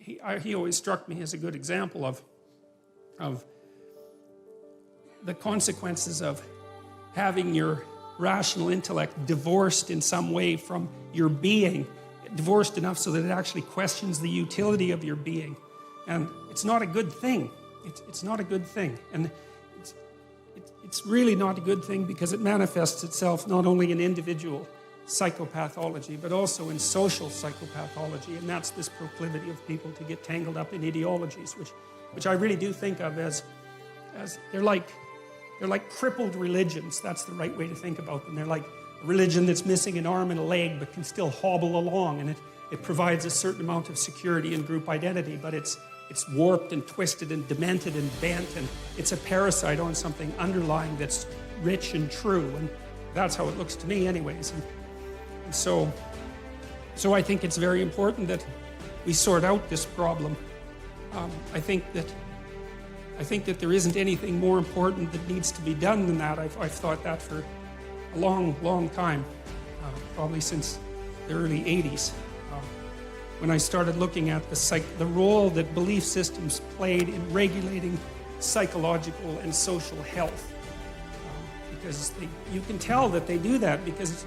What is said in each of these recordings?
he always struck me as a good example of the consequences of having your rational intellect divorced in some way from your being, divorced enough so that it actually questions the utility of your being. And it's not a good thing. It's not a good thing. And it's really not a good thing because it manifests itself not only in individual psychopathology, but also in social psychopathology. And that's this proclivity of people to get tangled up in ideologies, which I really do think of as they're like crippled religions. That's the right way to think about them. They're like a religion that's missing an arm and a leg, but can still hobble along, and it provides a certain amount of security and group identity, but it's warped and twisted and demented and bent, and it's a parasite on something underlying that's rich and true, and that's how it looks to me anyways. And so I think it's very important that we sort out this problem. I think that there isn't anything more important that needs to be done than that. I've thought that for a long, long time, probably since the early 80s. When I started looking at the role that belief systems played in regulating psychological and social health. Because you can tell that they do that because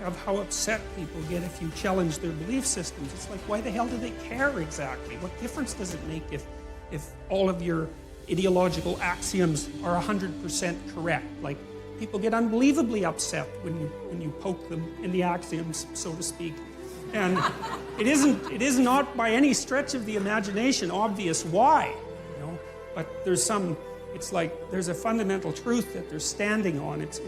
of how upset people get if you challenge their belief systems. It's like, why the hell do they care exactly? What difference does it make if all of your ideological axioms are 100% correct? Like, people get unbelievably upset when you poke them in the axioms, so to speak. And it is not by any stretch of the imagination obvious why, you know. But it's like there's a fundamental truth that they're standing on. It's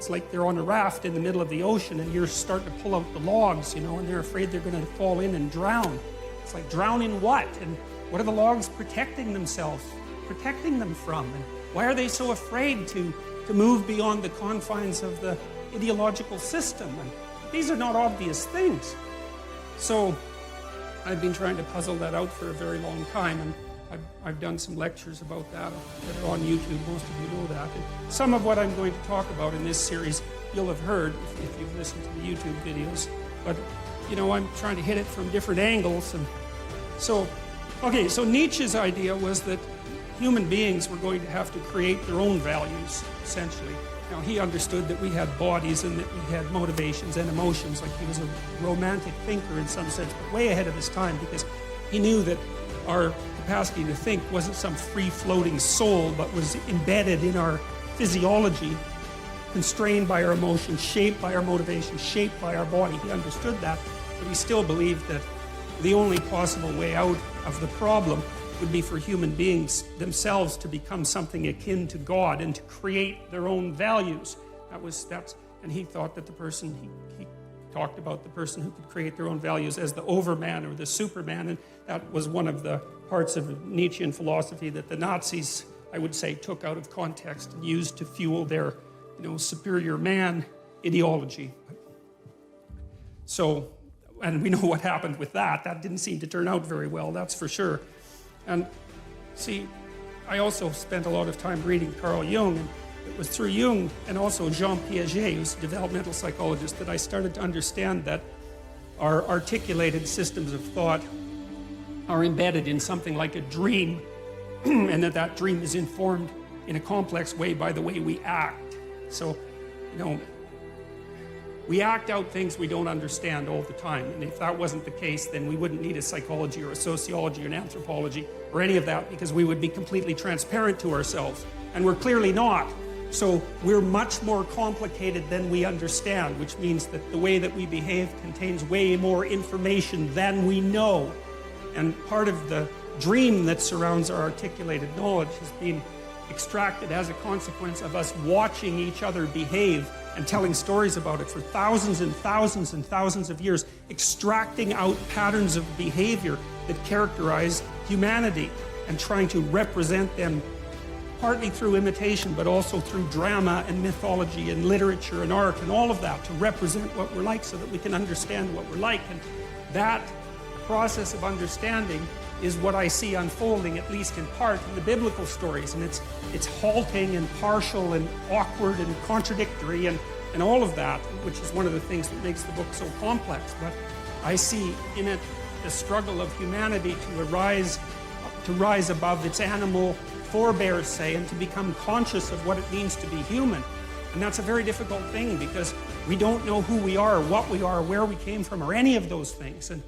like they're on a raft in the middle of the ocean and you're starting to pull out the logs, you know, and they're afraid they're going to fall in and drown. It's like, drown in what? And what are the logs protecting them from? And why are they so afraid to move beyond the confines of the ideological system? And these are not obvious things. So I've been trying to puzzle that out for a very long time, and I've done some lectures about that are on YouTube. Most of you know that. And some of what I'm going to talk about in this series you'll have heard if you've listened to the YouTube videos. But, you know, I'm trying to hit it from different angles. And so Nietzsche's idea was that human beings were going to have to create their own values, essentially. Now, he understood that we had bodies and that we had motivations and emotions. Like, he was a romantic thinker in some sense, but way ahead of his time, because he knew that our capacity to think wasn't some free-floating soul, but was embedded in our physiology, constrained by our emotions, shaped by our motivations, shaped by our body. He understood that, but he still believed that the only possible way out of the problem would be for human beings themselves to become something akin to God and to create their own values. And he thought that he talked about the person who could create their own values as the overman or the superman, and that was one of the parts of Nietzschean philosophy that the Nazis, I would say, took out of context and used to fuel their, you know, superior man ideology. So, and we know what happened with that. That didn't seem to turn out very well, that's for sure. And see, I also spent a lot of time reading Carl Jung, and it was through Jung and also Jean Piaget, who's a developmental psychologist, that I started to understand that our articulated systems of thought are embedded in something like a dream, and that dream is informed in a complex way by the way we act. So, you know, we act out things we don't understand all the time, and if that wasn't the case, then we wouldn't need a psychology or a sociology or an anthropology or any of that, because we would be completely transparent to ourselves, and we're clearly not. So we're much more complicated than we understand, which means that the way that we behave contains way more information than we know. And part of the dream that surrounds our articulated knowledge has been extracted as a consequence of us watching each other behave and telling stories about it for thousands and thousands and thousands of years, extracting out patterns of behavior that characterize humanity and trying to represent them partly through imitation, but also through drama and mythology and literature and art and all of that, to represent what we're like so that we can understand what we're like. And that process of understanding is what I see unfolding, at least in part, in the biblical stories. And it's halting and partial and awkward and contradictory and all of that, which is one of the things that makes the book so complex. But I see in it the struggle of humanity to rise above its animal forebears, say, and to become conscious of what it means to be human. And that's a very difficult thing because we don't know who we are, what we are, where we came from, or any of those things. And,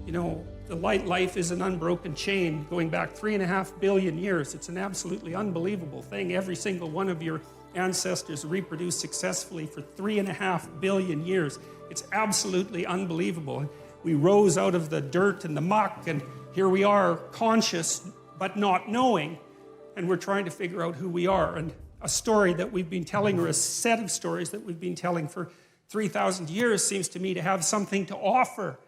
you know, the life is an unbroken chain going back 3.5 billion years. It's an absolutely unbelievable thing. Every single one of your ancestors reproduced successfully for 3.5 billion years. It's absolutely unbelievable. We rose out of the dirt and the muck, and here we are, conscious but not knowing, and we're trying to figure out who we are. And a story that we've been telling, or a set of stories that we've been telling for 3,000 years, seems to me to have something to offer